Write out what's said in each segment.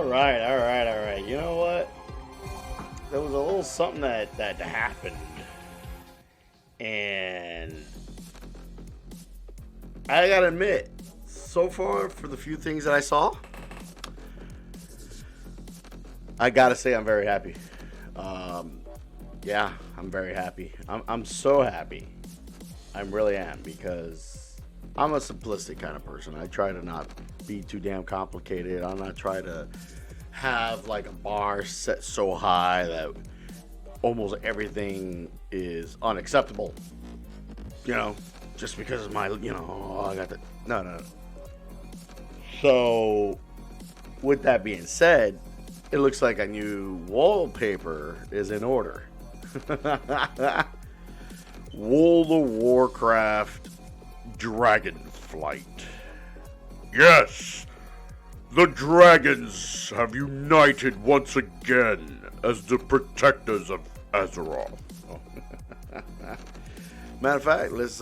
All right, all right, all right. You know what? There was a little something that happened, and I gotta admit, so far for the few things that I saw, I gotta say I'm very happy. Yeah, I'm very happy. I'm so happy. I really am, because I'm a simplistic kind of person. I try to not be too damn complicated. I'm not trying to have like a bar set so high that almost everything is unacceptable. You know, just because of my, I got the no. So, with that being said, it looks like a new wallpaper is in order. World of Warcraft Dragonflight. Yes! The dragons have united once again as the protectors of Azeroth. Matter of fact, let's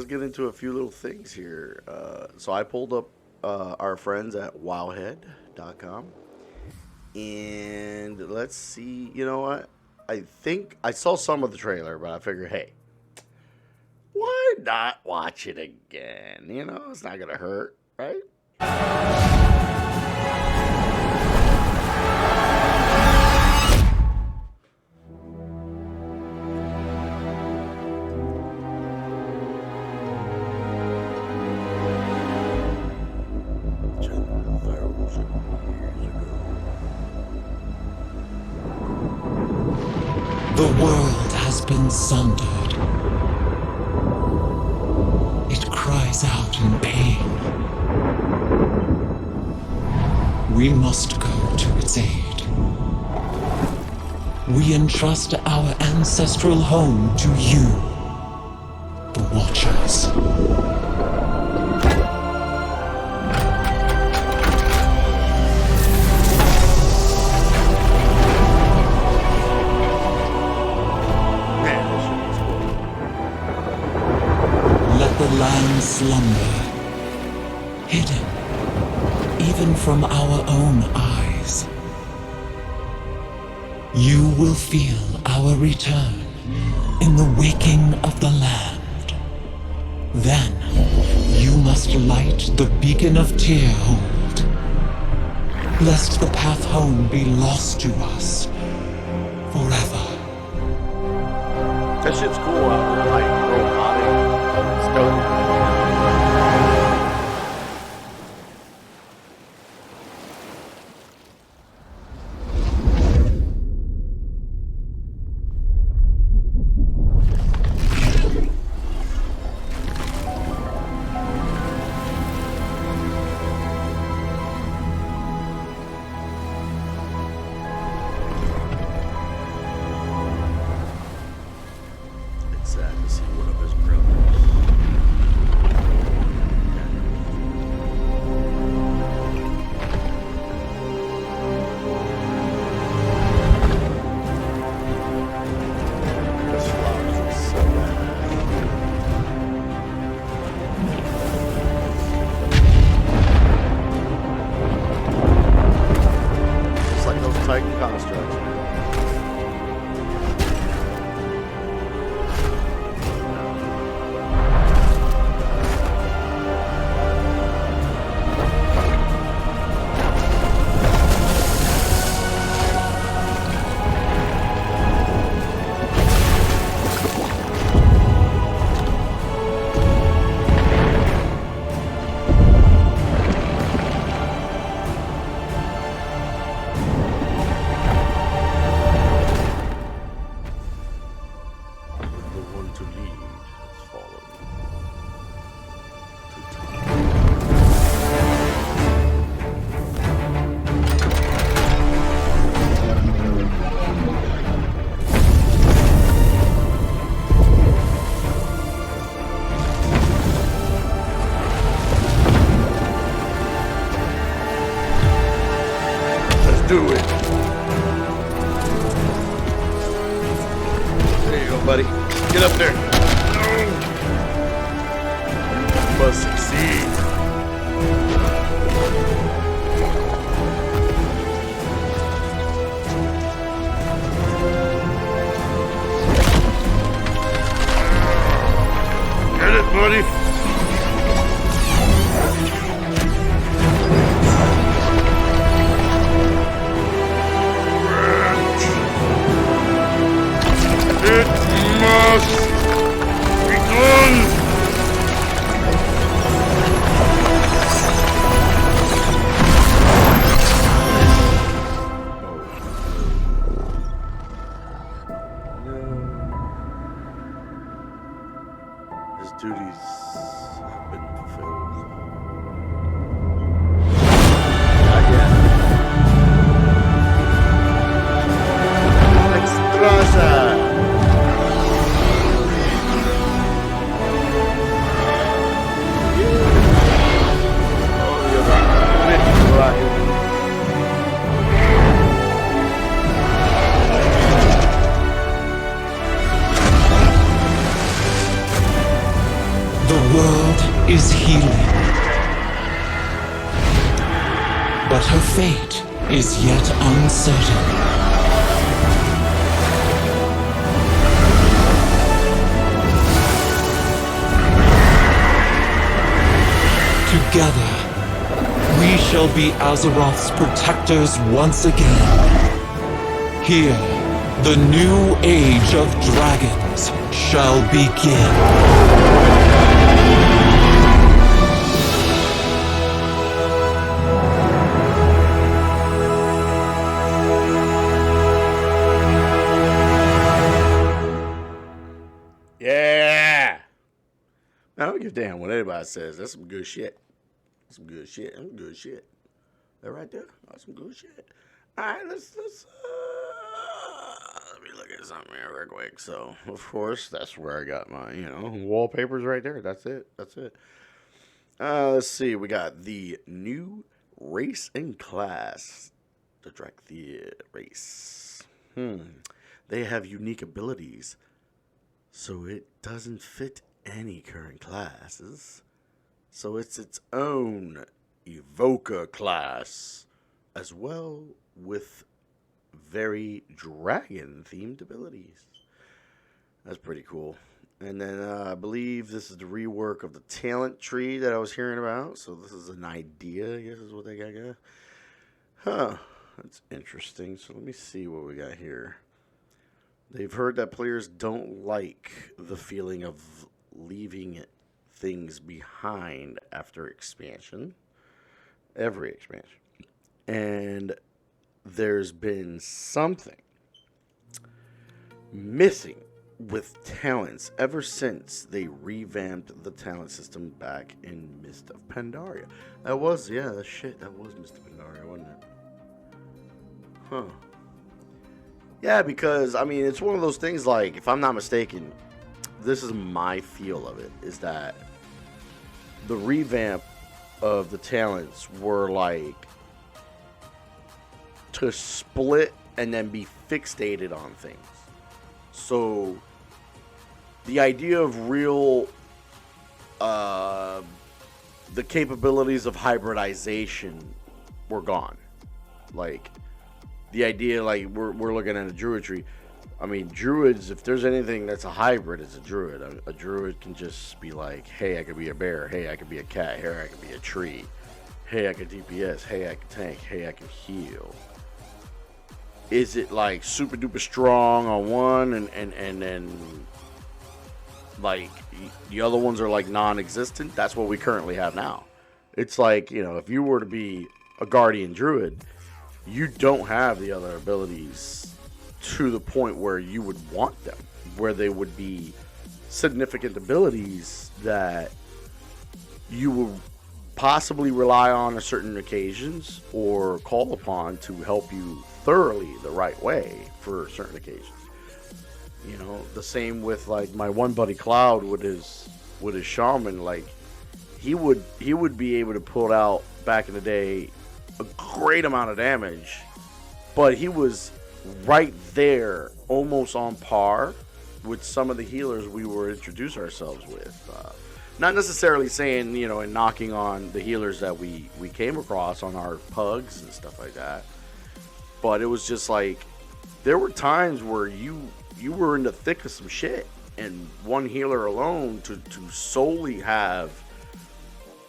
get into a few little things here. So I pulled up our friends at wowhead.com, and let's see. You know what? I think I saw some of the trailer, but I figured, hey, why not watch it again? You know, it's not gonna hurt, right? The world has been sundered. It cries out in pain. We must go to its aid. We entrust our ancestral home to you, the Watchers. Land slumber, hidden even from our own eyes. You will feel our return in the waking of the land. Then you must light the beacon of Tearhold, lest the path home be lost to us forever. That shit's cool. Like robotic. It's dope. Sad to see one of his brothers. This flowers is so bad. Just like those Titan constructs. To lead, let's follow Let's do it. There you go, buddy. Get up there. You must succeed. buddy. It must be done. His duties have been fulfilled. Not yet. Extrasa. The world is healing, but her fate is yet uncertain. Together, we shall be Azeroth's protectors once again. Here, the new age of dragons shall begin. Yeah. I don't give a damn what anybody says. That's some good shit. Some good shit. Some good shit. That right there. That's some good shit. All right, let's let me look at something here real quick. So, of course, that's where I got my, wallpapers right there. That's it. That's it. Let's see. We got the new race and class. The Dragonflight race. They have unique abilities, so it doesn't fit any current classes. So it's its own evoker class, as well with very dragon-themed abilities. That's pretty cool. And then I believe this is the rework of the talent tree that I was hearing about. So this is an idea, I guess is what they got. Huh. That's interesting. So let me see what we got here. They've heard that players don't like the feeling of leaving things behind after expansion. Every expansion. And there's been something missing with talents ever since they revamped the talent system back in Mist of Pandaria. That was Mist of Pandaria, wasn't it? Huh. Yeah, because, it's one of those things, like, if I'm not mistaken, this is my feel of it, is that the revamp of the talents were, like, to split and then be fixated on things. So, the idea of real, the capabilities of hybridization were gone. Like, the idea, like, we're looking at a druid tree. Druids, if there's anything that's a hybrid, it's a druid. A druid can just be like, hey, I could be a bear. Hey, I could be a cat. Hey, I could be a tree. Hey, I can DPS. Hey, I can tank. Hey, I can heal. Is it, like, super duper strong on one and then, like, the other ones are, like, non-existent? That's what we currently have now. It's like, if you were to be a guardian druid, you don't have the other abilities to the point where you would want them, where they would be significant abilities that you would possibly rely on on certain occasions or call upon to help you thoroughly the right way for certain occasions. The same with, like, my one buddy Cloud with his shaman. Like, he would be able to pull out back in the day a great amount of damage, but he was right there, almost on par with some of the healers we were introduce ourselves with. Not necessarily saying, and knocking on the healers that we came across on our pugs and stuff like that, but it was just like there were times where you were in the thick of some shit and one healer alone to solely have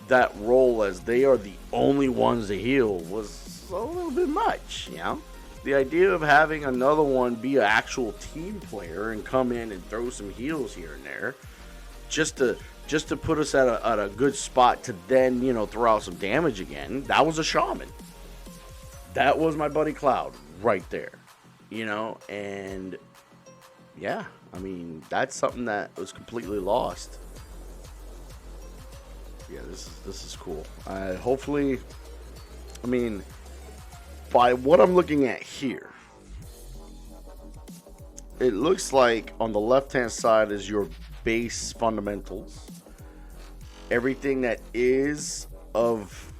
that role as they are the only ones to heal was a little bit much, you know? The idea of having another one be an actual team player and come in and throw some heals here and there just to put us at a good spot to then, you know, throw out some damage again. That was a shaman. That was my buddy Cloud right there, you know? And yeah, I mean, that's something that was completely lost. Yeah, this is cool. Hopefully, I mean, by what I'm looking at here, it looks like on the left-hand side is your base fundamentals. Everything that is of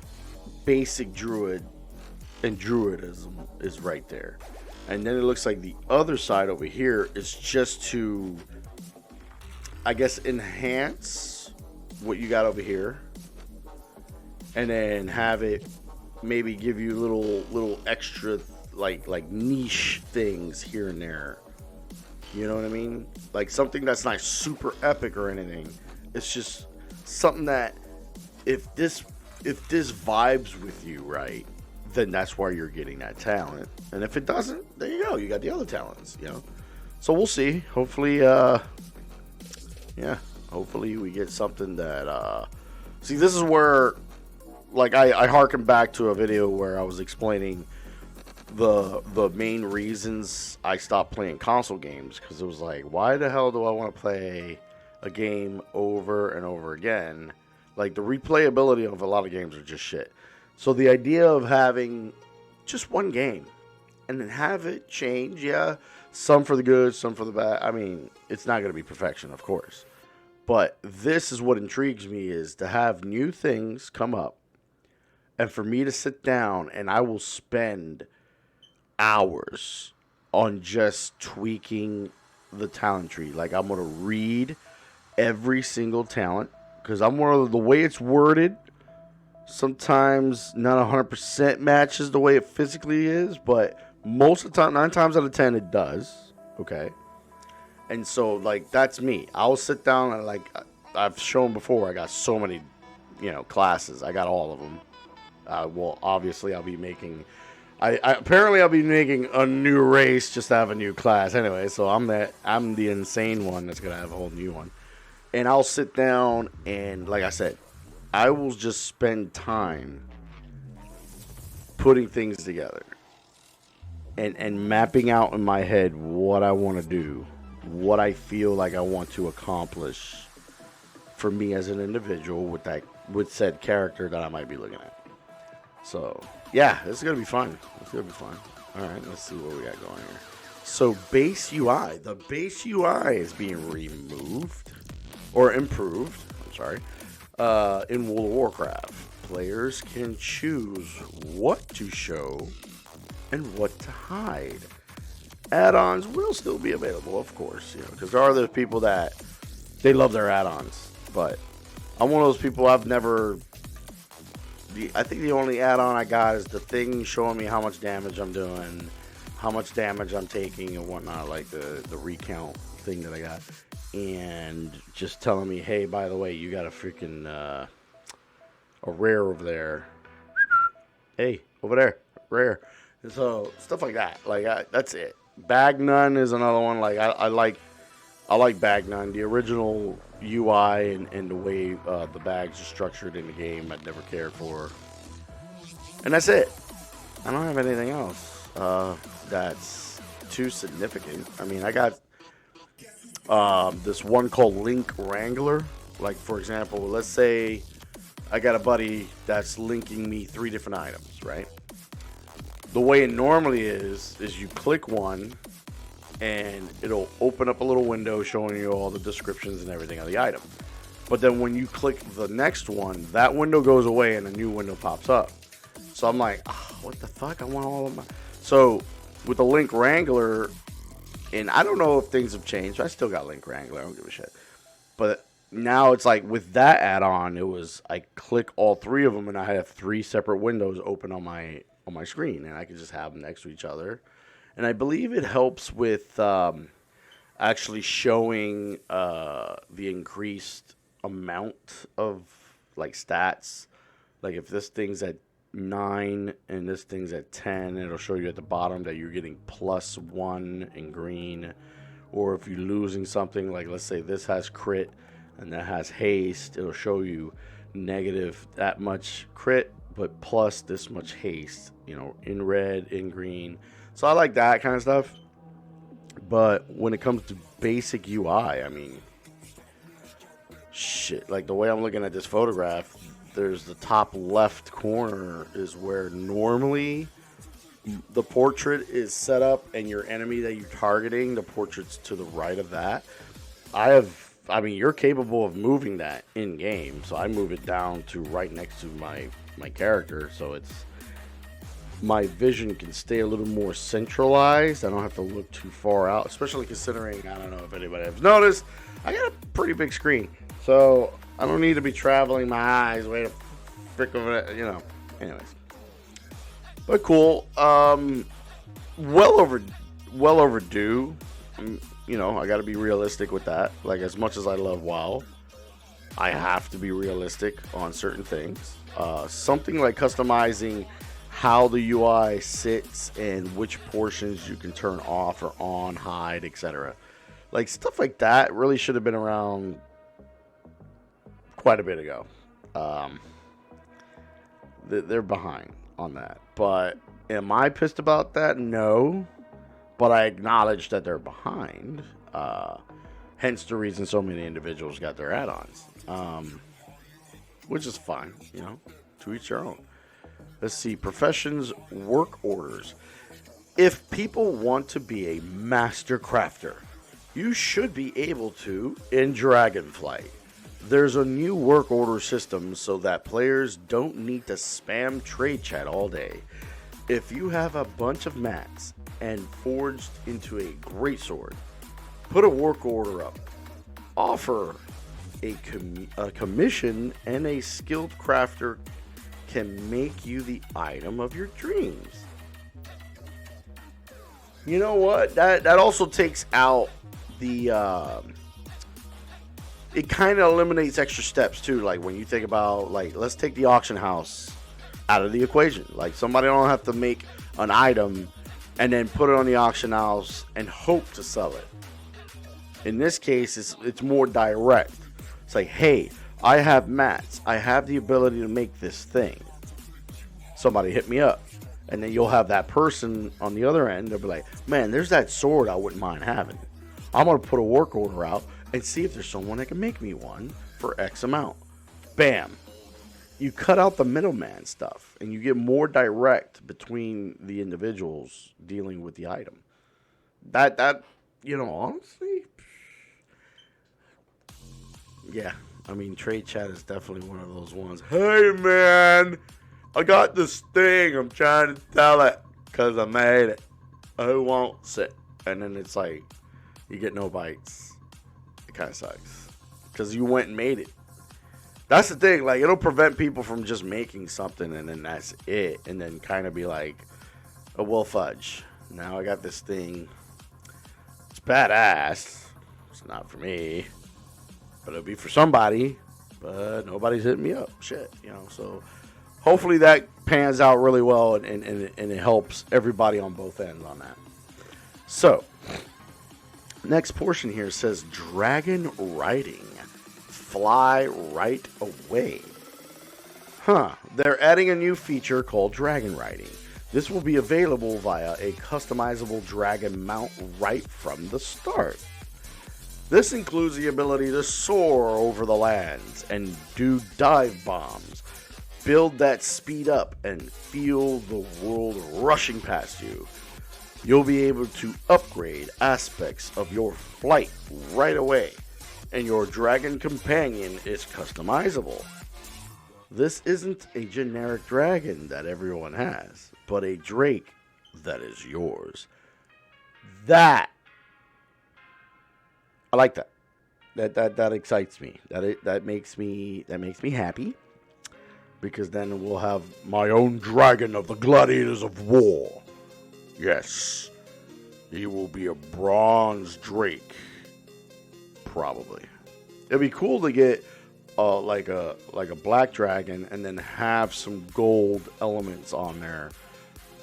basic druid and druidism is right there. And then it looks like the other side over here is just to, I guess, enhance what you got over here, and then have it maybe give you little extra like niche things here and there. You know what I mean? Like something that's not super epic or anything. It's just something that if this vibes with you right, then that's why you're getting that talent. And if it doesn't, there you go. You got the other talents, you know. So we'll see. Hopefully, hopefully we get something that. See, this is where, like, I harken back to a video where I was explaining the main reasons I stopped playing console games, because it was like, why the hell do I want to play a game over and over again? Like, the replayability of a lot of games are just shit. So the idea of having just one game and then have it change, yeah, some for the good, some for the bad. I mean, it's not going to be perfection, of course. But this is what intrigues me, is to have new things come up and for me to sit down and I will spend hours on just tweaking the talent tree. Like, I'm going to read every single talent, because I'm one of the way it's worded. Sometimes not 100% matches the way it physically is, but most of the time, 9 times out of 10, it does. Okay. And so, like, that's me. I'll sit down and, like, I've shown before, I got so many, you know, classes. I got all of them. Well, obviously, I'll be making, apparently I'll be making a new race just to have a new class. Anyway, so I'm the insane one that's going to have a whole new one. And I'll sit down and, like I said, I will just spend time putting things together and mapping out in my head what I want to do, what I feel like I want to accomplish for me as an individual with said character that I might be looking at. So, yeah, this is going to be fun. It's going to be fun. All right, let's see what we got going here. So, base UI. The base UI is being removed or improved. I'm sorry. In World of Warcraft, players can choose what to show and what to hide. Add-ons will still be available, of course, you know, because there are those people that they love their add-ons. But I'm one of those people. I think the only add-on I got is the thing showing me how much damage I'm doing, how much damage I'm taking, and whatnot, like the recount thing that I got. And just telling me, hey, by the way, you got a freaking a rare over there. Hey, over there, rare. And so stuff like that. Like that's it. Bag None is another one. Like I like Bag None. The original UI and the way the bags are structured in the game, I'd never cared for. And that's it. I don't have anything else that's too significant. I mean, I got this one called Link Wrangler. Like, for example, let's say I got a buddy that's linking me 3 different items, right? The way it normally is you click one and it'll open up a little window showing you all the descriptions and everything of the item. But then when you click the next one, that window goes away and a new window pops up. So I'm like, what the fuck? I want all of my... So with the Link Wrangler, and I don't know if things have changed. I still got Link Wrangler. I don't give a shit. But now it's like with that add-on, it was I click all 3 of them and I have 3 separate windows open on my screen, and I can just have them next to each other. And I believe it helps with actually showing the increased amount of like stats. Like if this thing's at 9 and this thing's at 10, it'll show you at the bottom that you're getting +1 in green. Or if you're losing something, like let's say this has crit and that has haste, it'll show you negative that much crit but plus this much haste, you know, in red, in green. So I like that kind of stuff. But when it comes to basic UI, I mean, shit, like the way I'm looking at this photograph, there's the top left corner is where normally the portrait is set up, and your enemy that you're targeting, the portrait's to the right of that. I mean, you're capable of moving that in game, so I move it down to right next to my character, so it's my vision can stay a little more centralized. I don't have to look too far out, especially considering, I don't know if anybody has noticed, I got a pretty big screen, so I don't need to be traveling my eyes way to frick over it, you know. Anyways, but cool. Well overdue. You know, I got to be realistic with that. Like, as much as I love WoW, I have to be realistic on certain things. Something like customizing how the UI sits and which portions you can turn off or on, hide, etc. Like, stuff like that really should have been around quite a bit ago. They're behind on that. But am I pissed about that? No. But I acknowledge that they're behind. Hence the reason so many individuals got their add-ons. Which is fine, you know, to each their own. Let's see, professions, work orders. If people want to be a master crafter, you should be able to in Dragonflight. There's a new work order system so that players don't need to spam trade chat all day. If you have a bunch of mats and forged into a greatsword, put a work order up. Offer a commission, and a skilled crafter can make you the item of your dreams. You know what? That also takes out the... it kind of eliminates extra steps too. Like when you think about, like, let's take the auction house out of the equation. Like, somebody don't have to make an item and then put it on the auction house and hope to sell it. In this case, it's more direct. It's like, hey, I have mats. I have the ability to make this thing. Somebody hit me up. And then you'll have that person on the other end. They'll be like, man, there's that sword I wouldn't mind having. I'm going to put a work order out and see if there's someone that can make me one for X amount. Bam. You cut out the middleman stuff, and you get more direct between the individuals dealing with the item. That you know, honestly, yeah. I mean, trade chat is definitely one of those ones. Hey, man, I got this thing. I'm trying to tell it because I made it. Who wants it? And then it's like, you get no bites. It kind of sucks because you went and made it. That's the thing. Like, it'll prevent people from just making something and then that's it. And then kind of be like, oh, well, fudge. Now I got this thing. It's badass. It's not for me. But it'll be for somebody. But nobody's hitting me up. Shit, you know. So hopefully that pans out really well and it helps everybody on both ends on that. So, next portion here says dragon riding. Fly right away. They're adding a new feature called dragon riding. This will be available via a customizable dragon mount right from the start. This includes the ability to soar over the lands and do dive bombs. Build that speed up and feel the world rushing past you. You'll be able to upgrade aspects of your flight right away. And your dragon companion is customizable. This isn't a generic dragon that everyone has, but a drake that is yours. I like that. That excites me. That makes me happy. Because then we'll have my own dragon of the gladiators of war. Yes, he will be a bronze drake. probably. It'd be cool to get like a black dragon and then have some gold elements on there.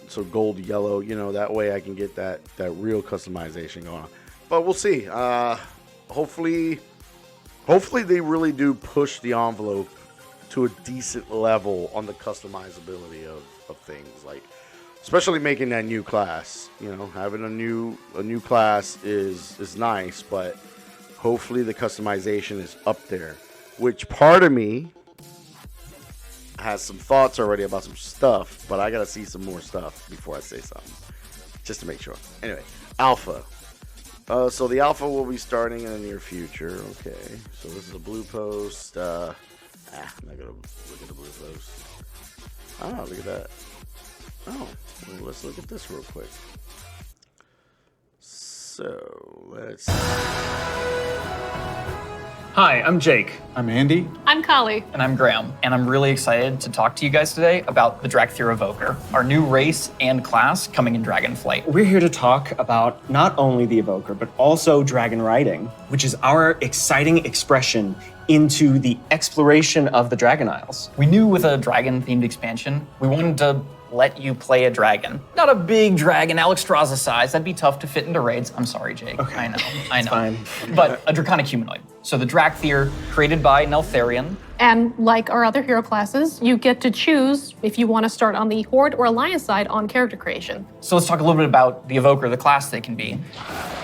So gold, yellow, that way I can get that real customization going on. But we'll see. Hopefully they really do push the envelope to a decent level on the customizability of things, like especially making that new class. Having a new class is nice, but hopefully the customization is up there. Which part of me has some thoughts already about some stuff, but I gotta see some more stuff before I say something, just to make sure. Anyway, alpha. So the alpha will be starting in the near future. Okay, so this is a blue post. I'm not gonna look at the blue post. Oh, look at that. Oh, well, let's look at this real quick. So let's. Hi, I'm Jake. I'm Andy. I'm Kali. And I'm Graham. And I'm really excited to talk to you guys today about the Dracthyr Evoker, our new race and class coming in Dragonflight. We're here to talk about not only the Evoker, but also dragon riding, which is our exciting expression into the exploration of the Dragon Isles. We knew with a dragon-themed expansion, we wanted to let you play a dragon. Not a big dragon, Alexstrasza size. That'd be tough to fit into raids. I'm sorry, Jake. Okay. I know. It's fine. But a draconic humanoid. So the Dracthyr, created by Neltharion. And like our other hero classes, you get to choose if you want to start on the Horde or Alliance side on character creation. So let's talk a little bit about the Evoker, the class they can be.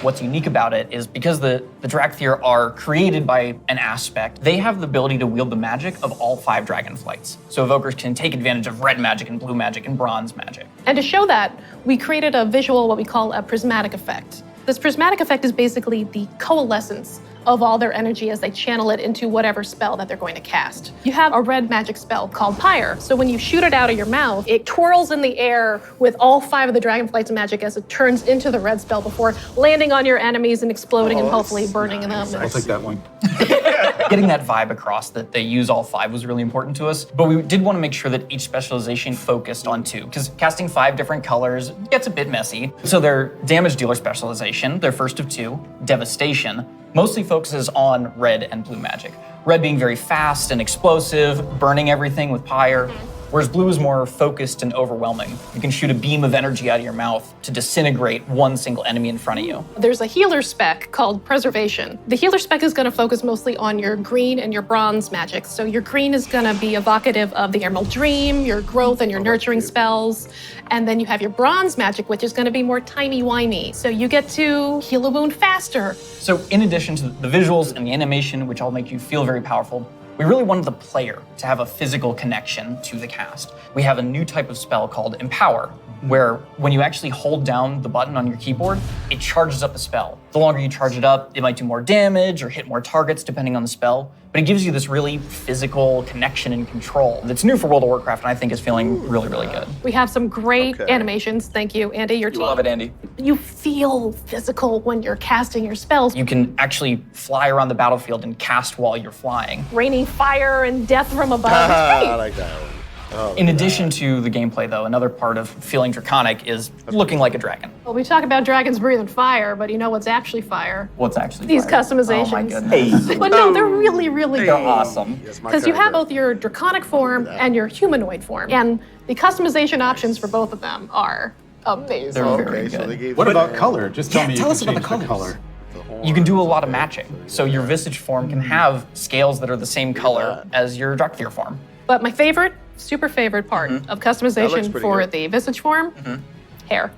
What's unique about it is because the Dracthyr are created by an aspect, they have the ability to wield the magic of all 5 Dragonflights. So Evokers can take advantage of red magic and blue magic and bronze magic. And to show that, we created a visual, what we call a prismatic effect. This prismatic effect is basically the coalescence of all their energy as they channel it into whatever spell that they're going to cast. You have a red magic spell called Pyre. So when you shoot it out of your mouth, it twirls in the air with all 5 of the Dragonflight's magic as it turns into the red spell before landing on your enemies and exploding and hopefully burning them. I'll take that one. Getting that vibe across that they use all 5 was really important to us, but we did want to make sure that each specialization focused on 2, because casting 5 different colors gets a bit messy. So their damage dealer specialization, their first of 2, Devastation, mostly focuses on red and blue magic. Red being very fast and explosive, burning everything with Pyre, whereas blue is more focused and overwhelming. You can shoot a beam of energy out of your mouth to disintegrate one single enemy in front of you. There's a healer spec called Preservation. The healer spec is going to focus mostly on your green and your bronze magic. So your green is going to be evocative of the Emerald Dream, your growth and your nurturing spells. And then you have your bronze magic, which is going to be more timey-wimey. So you get to heal a wound faster. So in addition to the visuals and the animation, which all make you feel very powerful, we really wanted the player to have a physical connection to the cast. We have a new type of spell called Empower, where when you actually hold down the button on your keyboard, it charges up the spell. The longer you charge it up, it might do more damage or hit more targets depending on the spell, but it gives you this really physical connection and control that's new for World of Warcraft and I think is feeling really, really good. We have some great animations. Thank you, Andy, your team. Love it, Andy. You feel physical when you're casting your spells. You can actually fly around the battlefield and cast while you're flying. Raining fire and death from above. I like that one. Oh, In addition to the gameplay, though, another part of feeling draconic is looking like a dragon. Well, we talk about dragons breathing fire, but you know what's actually fire? What's actually These fire? customizations. Oh my goodness. But no, they're really, really They're good. awesome. Because you have both your draconic form and your humanoid form. And the customization options for both of them are amazing. They're very Okay, so good. they gave What about color? Just tell me you tell can us about change the the colors. color. You can do a lot of matching. So your Visage form can have scales that are the same color as your Dracthyr form. But my favorite, super favorite part of That looks customization pretty for good. the visage form, hair.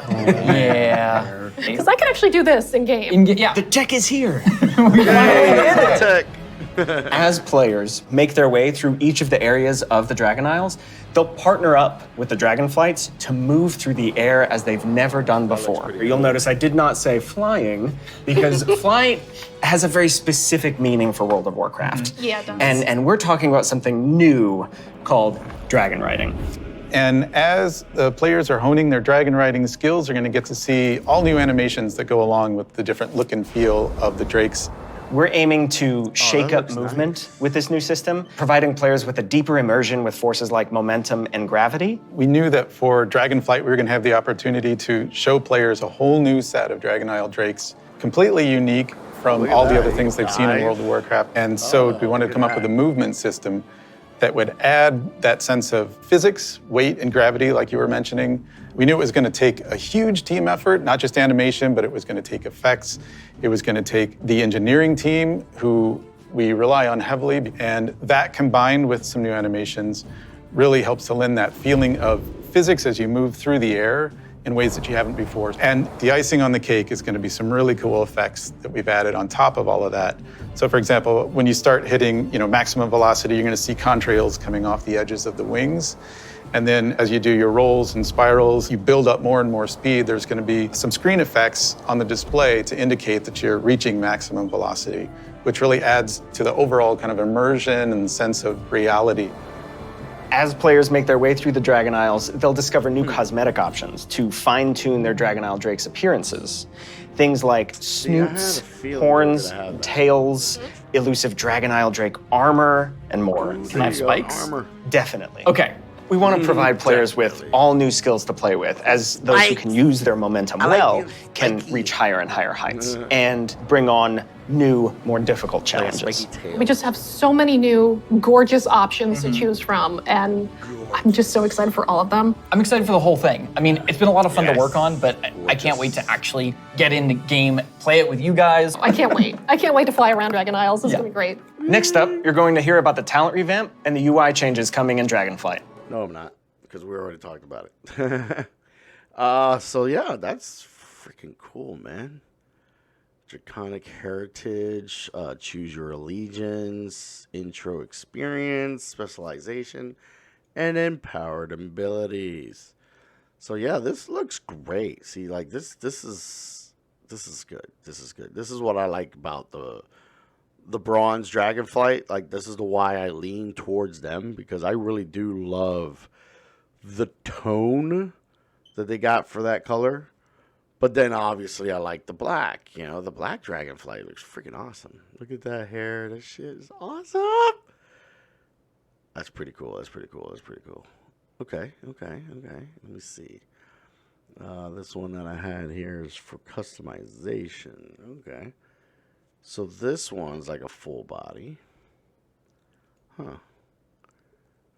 Yeah. Because I can actually do this in game. Yeah. The tech is here. Tech. As players make their way through each of the areas of the Dragon Isles, they'll partner up with the Dragonflights to move through the air as they've never done before. You'll notice I did not say flying, because flight has a very specific meaning for World of Warcraft. Yeah, it does. And we're talking about something new called dragon riding. And as the players are honing their dragon riding skills, they're going to get to see all new animations that go along with the different look and feel of the drakes. We're aiming to shake up looks movement with this new system, providing players with a deeper immersion with forces like momentum and gravity. We knew that for Dragonflight, we were going to have the opportunity to show players a whole new set of Dragon Isle drakes, completely unique, from Look at all the that. other You things can they've seen in dive. World of Warcraft. And so we wanted to look come at up with a that. movement system that would add that sense of physics, weight, and gravity, like you were mentioning. We knew it was going to take a huge team effort, not just animation, but it was going to take effects. It was going to take the engineering team, who we rely on heavily. And that combined with some new animations really helps to lend that feeling of physics as you move through the air in ways that you haven't before. And the icing on the cake is going to be some really cool effects that we've added on top of all of that. So for example, when you start hitting, maximum velocity, you're going to see contrails coming off the edges of the wings. And then as you do your rolls and spirals, you build up more and more speed. There's going to be some screen effects on the display to indicate that you're reaching maximum velocity, which really adds to the overall kind of immersion and sense of reality. As players make their way through the Dragon Isles, they'll discover new cosmetic options to fine-tune their Dragon Isle Drake's appearances. Things like I had snoots, a feeling we were horns, gonna have that. tails, elusive Dragon Isle Drake armor, and more. Can I have spikes? Armor. Definitely. Okay. We want to provide players with definitely. all new skills to play with, as those who can use their momentum well can spiky. reach higher and higher heights and bring on new, more difficult challenges. We just have so many new gorgeous options to choose from, and I'm just so excited for all of them. I'm excited for the whole thing. I mean, it's been a lot of fun to Yes. work on, but I can't wait to actually get into game, play it with you guys. I can't wait. I can't wait to fly around Dragon Isles. It's Yeah. gonna be great. Next up, you're going to hear about the talent revamp and the UI changes coming in Dragonflight. No, I'm not, because we already talked about it. So yeah, that's freaking cool, man. Draconic heritage, choose your allegiance, intro experience, specialization, and empowered abilities. So yeah, this looks great. See, like this is good. This is good. This is what I like about the bronze Dragonflight. Like, this is the why I lean towards them, because I really do love the tone that they got for that color. But then obviously I like the black. The black Dragonflight looks freaking awesome. Look at that hair. That shit is awesome. That's pretty cool. That's pretty cool. That's pretty cool. Okay. Let me see. This one that I had here is for customization. Okay. So this one's like a full body. Huh.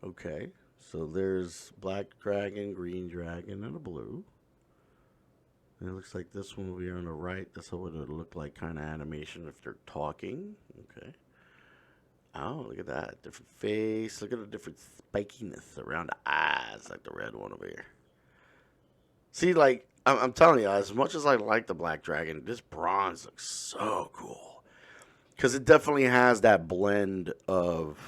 Okay. So there's black dragon, green dragon, and a blue. And it looks like this one will be on the right. That's what it would look like, kind of animation if they're talking. Okay. Oh, look at that. Different face. Look at the different spikiness around the eyes, like the red one over here. See, like, I'm telling you, as much as I like the black dragon, this bronze looks so cool. Because it definitely has that blend of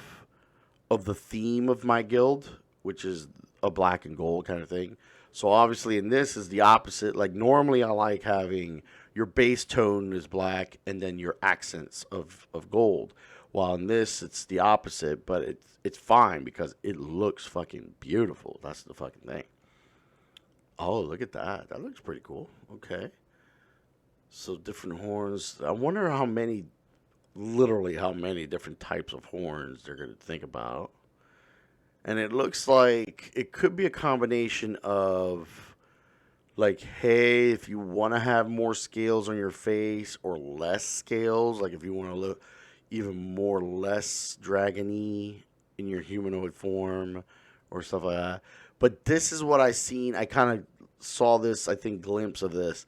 the theme of my guild, which is a black and gold kind of thing. So obviously in this is the opposite. Like, normally I like having your base tone is black and then your accents of gold. While in this it's the opposite, but it's fine because it looks fucking beautiful. That's the fucking thing. Oh, look at that. That looks pretty cool. Okay. So different horns. I wonder literally how many different types of horns they're going to think about. And it looks like it could be a combination of, like, hey, if you want to have more scales on your face or less scales, like if you want to look even more less dragon-y in your humanoid form or stuff like that. But this is what I seen. I kind of saw this, I think, glimpse of this,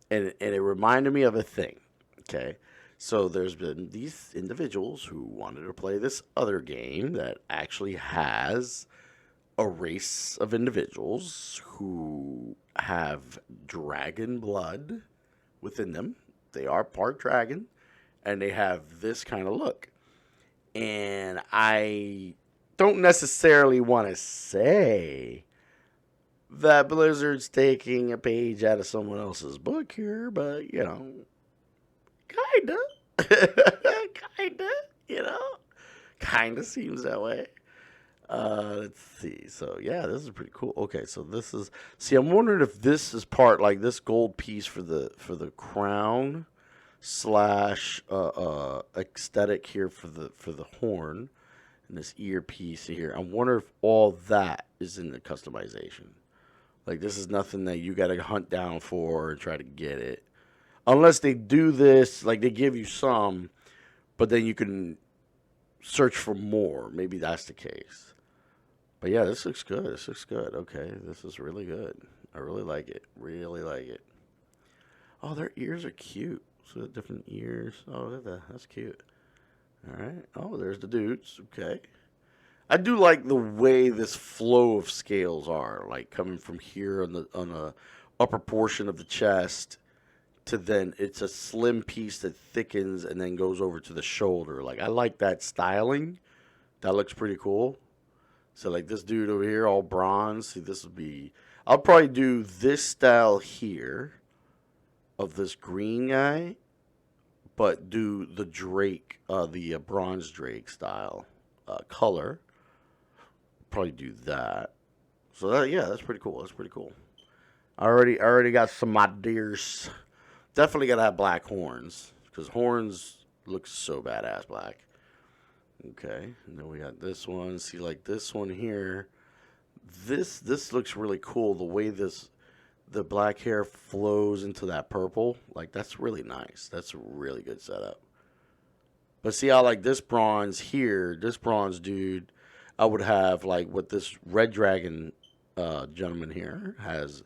and it reminded me of a thing, okay? So there's been these individuals who wanted to play this other game that actually has a race of individuals who have dragon blood within them. They are part dragon, and they have this kind of look. And I don't necessarily want to say that Blizzard's taking a page out of someone else's book here, but, kinda. Kinda seems that way. Let's see. So yeah, this is pretty cool. Okay, so this is, see, I'm wondering if this is part, like, this gold piece for the crown slash aesthetic here for the horn, and this ear piece here. I wonder if all that is in the customization. Like, this is nothing that you gotta hunt down for and try to get it. Unless they do this, like they give you some, but then you can search for more. Maybe that's the case. But yeah, this looks good. This looks good. Okay, this is really good. I really like it. Really like it. Oh, their ears are cute. So different ears. Oh, look at that. That's cute. All right. Oh, there's the dudes. Okay. I do like the way this flow of scales are, like coming from here on the upper portion of the chest to then it's a slim piece that thickens and then goes over to the shoulder. Like I like that styling. That looks pretty cool. So like this dude over here, all bronze. See, this would be. I'll probably do this style here of this green guy, but do the Drake, the bronze Drake style color. Probably do that. So that, yeah, that's pretty cool. That's pretty cool. I already got some ideas. Definitely gotta have black horns because horns look so badass black. Okay, and then we got this one. See, like this one here. This looks really cool. The way the black hair flows into that purple, like that's really nice. That's a really good setup. But see how like this bronze here, this bronze dude, I would have like what this red dragon gentleman here has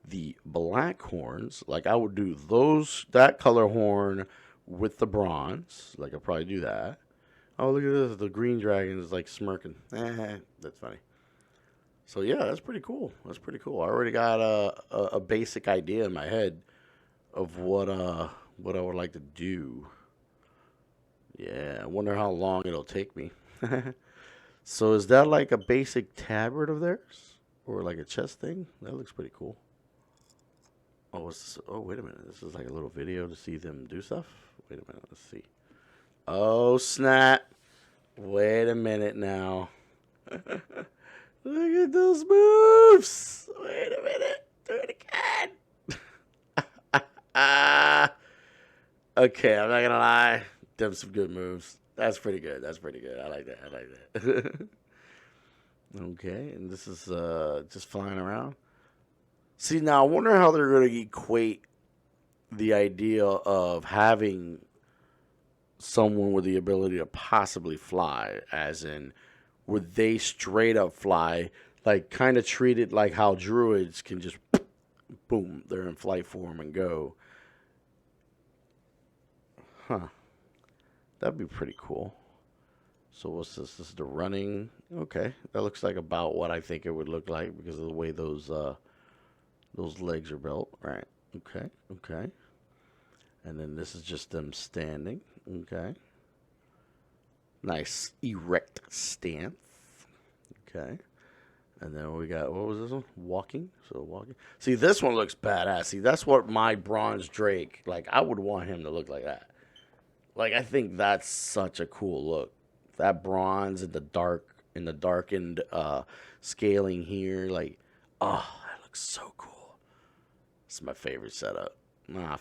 the black horns. Like I would do that color horn with the bronze. Like I'll probably do that. Oh, look at this. The green dragon is like smirking. That's funny. So yeah, that's pretty cool. That's pretty cool. I already got a basic idea in my head of what I would like to do. Yeah, I wonder how long it'll take me. So is that like a basic tabard of theirs? Or like a chest thing? That looks pretty cool. Oh, what's this? Oh, wait a minute. This is like a little video to see them do stuff? Wait a minute. Let's see. Oh, snap. Wait a minute now. Look at those moves. Wait a minute. Do it again. Okay, I'm not going to lie. Them some good moves. That's pretty good. That's pretty good. I like that. I like that. Okay, and this is just flying around. See, now I wonder how they're going to equate the idea of having someone with the ability to possibly fly, as in, would they straight up fly, like kind of treat it like how druids can just, boom, they're in flight form and go. Huh. That'd be pretty cool. So what's this? This is the running. Okay, that looks like about what I think it would look like because of the way those legs are built. Right. Okay. Okay. And then this is just them standing. Okay. Nice erect stance. Okay. And then we got, what was this one? Walking. So walking. See, this one looks badass. See, that's what my bronze Drake, like, I would want him to look like that. Like, I think that's such a cool look. That bronze in the darkened scaling here, like, oh, that looks so cool. This is my favorite setup. My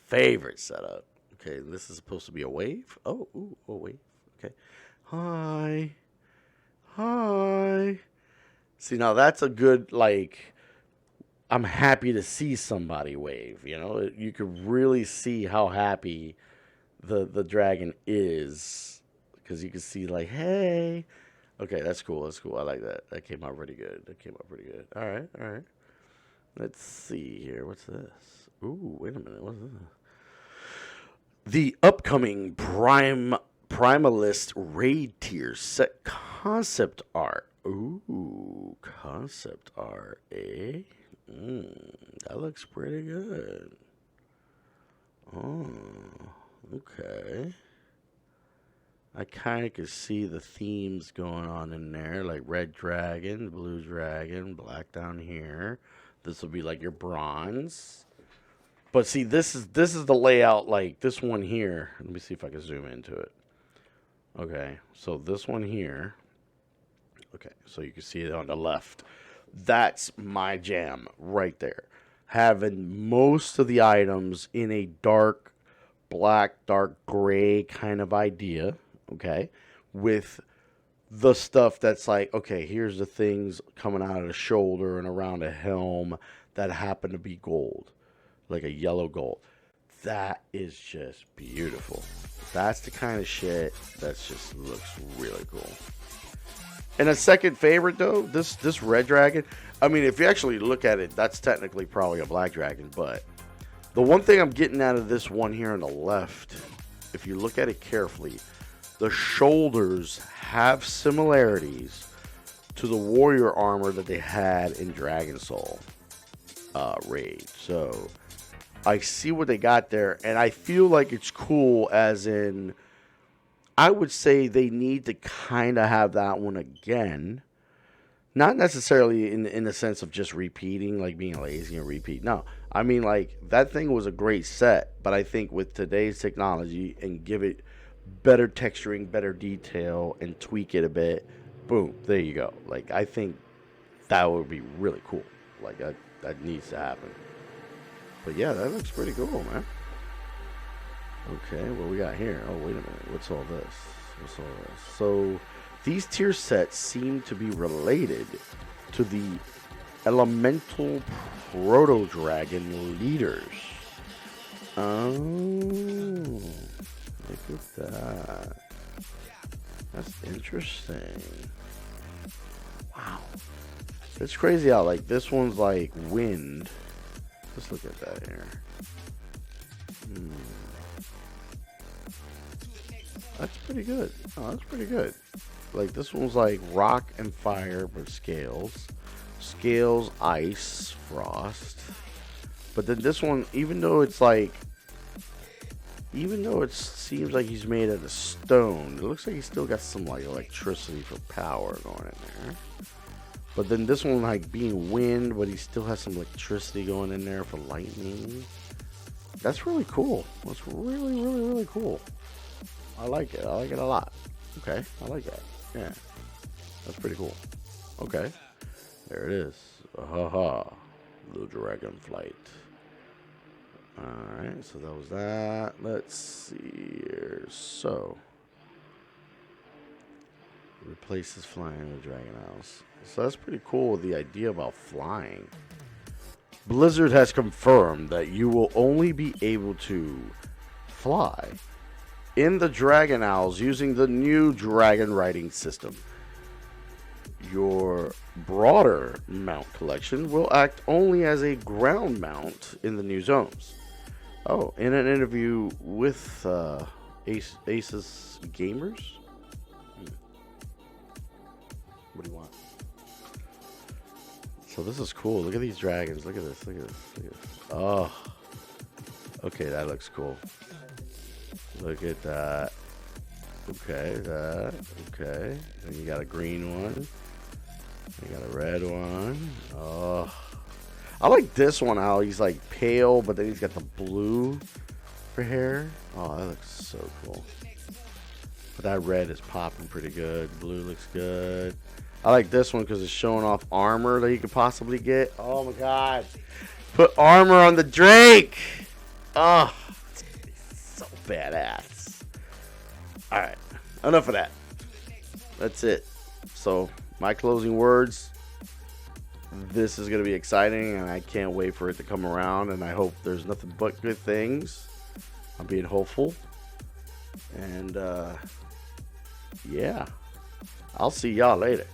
favorite setup. Okay, this is supposed to be a wave. Oh, ooh, a wave. Okay. Hi. Hi. See, now that's a good, like, I'm happy to see somebody wave, you know? You could really see how happy the dragon is, because you can see like, hey, okay, that's cool. That's cool. I like that. That came out pretty good. That came out pretty good. All right, all right. Let's see here. What's this? Ooh, wait a minute. What's this? The upcoming Primalist Raid Tier set concept art. Ooh, concept art, eh? That looks pretty good. Oh. Okay. I kind of could see the themes going on in there, like red dragon, blue dragon, black down here. This will be like your bronze. But see, this is the layout, like this one here. Let me see if I can zoom into it. Okay, so this one here. Okay, so you can see it on the left. That's my jam right there. Having most of the items in a dark black, dark gray kind of idea, okay, with the stuff that's like, okay, here's the things coming out of the shoulder and around a helm that happen to be gold, like a yellow gold. that is just beautiful. That's the kind of shit that just looks really cool. And a second favorite though, this red dragon. I mean, if you actually look at it, that's technically probably a black dragon. But the one thing I'm getting out of this one here on the left, if you look at it carefully, the shoulders have similarities to the warrior armor that they had in Dragon Soul raid. So I see what they got there, and I feel like it's cool, as in, I would say they need to kind of have that one again. Not necessarily in the sense of just repeating, like being lazy and repeat. No, I mean, like, that thing was a great set, but I think with today's technology and give it better texturing, better detail, and tweak it a bit, boom, there you go. Like, I think that would be really cool. Like, that needs to happen. But yeah, that looks pretty cool, man. Okay, what we got here? Oh, wait a minute. What's all this? What's all this? So, these tier sets seem to be related to the elemental proto-dragon leaders. Oh, look at that. That's interesting. Wow. It's crazy how, like, this one's like wind. Let's look at that here. That's pretty good. Oh, that's pretty good. Like, this one's like rock and fire, but scales. Scales, ice, frost. But then this one, even though it seems like he's made out of stone, it looks like he's still got some like electricity for power going in there. But then this one, like, being wind, but he still has some electricity going in there for lightning. That's really cool. That's really, really, really cool. I like it. I like it a lot. Okay, I like that. Yeah, that's pretty cool. Okay, there it is. Haha, the Dragonflight. Alright, so that was that. Let's see here. So, replaces flying with Dragon Isles. So that's pretty cool, the idea about flying. Blizzard has confirmed that you will only be able to fly in the Dragon Isles using the new dragon riding system. Your broader mount collection will act only as a ground mount in the new zones. Oh, in an interview with Aces Gamers? What do you want? So this is cool. Look at these dragons. Look at this. Look at this. Look at this. Oh. Okay, that looks cool. Look at that. Okay, that. Okay. And you got a green one. You got a red one. Oh. I like this one, how he's like pale, but then he's got the blue for hair. Oh, that looks so cool. But that red is popping pretty good. Blue looks good. I like this one because it's showing off armor that you could possibly get. Oh my god. Put armor on the Drake. Oh, it's so badass. Alright, enough of that. That's it. So, my closing words. This is going to be exciting, and I can't wait for it to come around, and I hope there's nothing but good things. I'm being hopeful. And, yeah. I'll see y'all later.